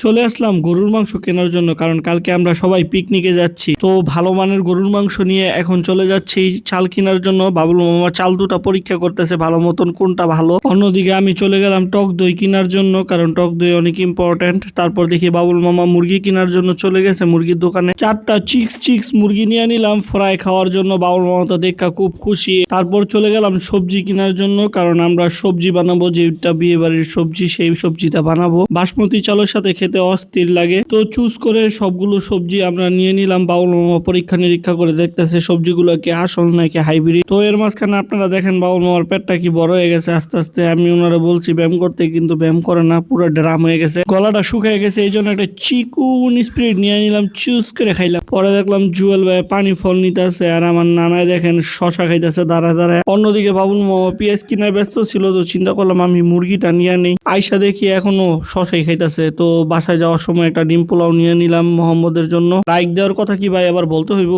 চলে আসলাম গরুর মাংস কেনার জন্য, কারণ কালকে আমরা সবাই পিকনিকে যাচ্ছি। তো ভালো মানের গরুর মাংস নিয়ে এখন চলে যাচ্ছি চাল কেনার জন্য। বাবুল মামা চাল দুটা পরীক্ষা করতেছে ভালো মতন কোনটা ভালো। অন্যদিকে আমি চলে গেলাম টক দই কেনার জন্য, কারণ টক দই অনেক ইম্পর্টেন্ট। তারপর দেখি বাবুল মামা মুরগি কেনার জন্য চলে গেছে মুরগির দোকানে। 4টা চিক্স মুরগি নিয়ে নিলাম ফ্রাই খাওয়ার জন্য। বাবুল মামা তো দেখা খুব খুশি। তারপর চলে গেলাম সবজি কেনার জন্য, কারণ আমরা সবজি বানাবো, যেটা বিয়ে বাড়ির সবজি সেই সবজিটা বানাবো। বাসমতি চালের সাথে খেতে অস্থির লাগে। তো চুজ করে সবগুলো সবজি আমরা নিয়ে নিলাম। বাবুল মামা পরীক্ষা নিরীক্ষা করে দেখতেছে সবজিগুলো কি আসল নাকি হাইব্রিড। তো এর মাঝখানে আপনারা দেখেন বাবুল মামার পেটটা কি বড় হয়ে গেছে আস্তে আস্তে। আমি ওনারা বলছি ব্যায়াম করতে, কিন্তু ব্যায়াম করে না, পুরো ড্রাম হয়ে গেছে, গলাটা শুকিয়ে গেছে। এই জন্য একটা চিকুন স্প্রিট নিয়ে নিলাম, চুজ করে খাইলাম। পরে দেখলাম জুয়েল ভাই পানি ফল নিতেছে, আর আমার নানায় দেখেন শশা খাইতেছে দাঁড়ায় দাঁড়ায়। অন্যদিকে বাবুল মামা পেঁয়াজ কিনার ব্যস্ত ছিল, তো চিন্তা করলাম আমি মুরগিটা নিয়ে নেই। আয়সা দেখি এখনো শশাই খাইতেছে। তো বাসায় যাওয়ার সময় একটা ডিম পোলাও নিয়ে নিলাম মোহাম্মদের জন্য। লাইক দেওয়ার কথা কি ভাই আবার বলতে হইব?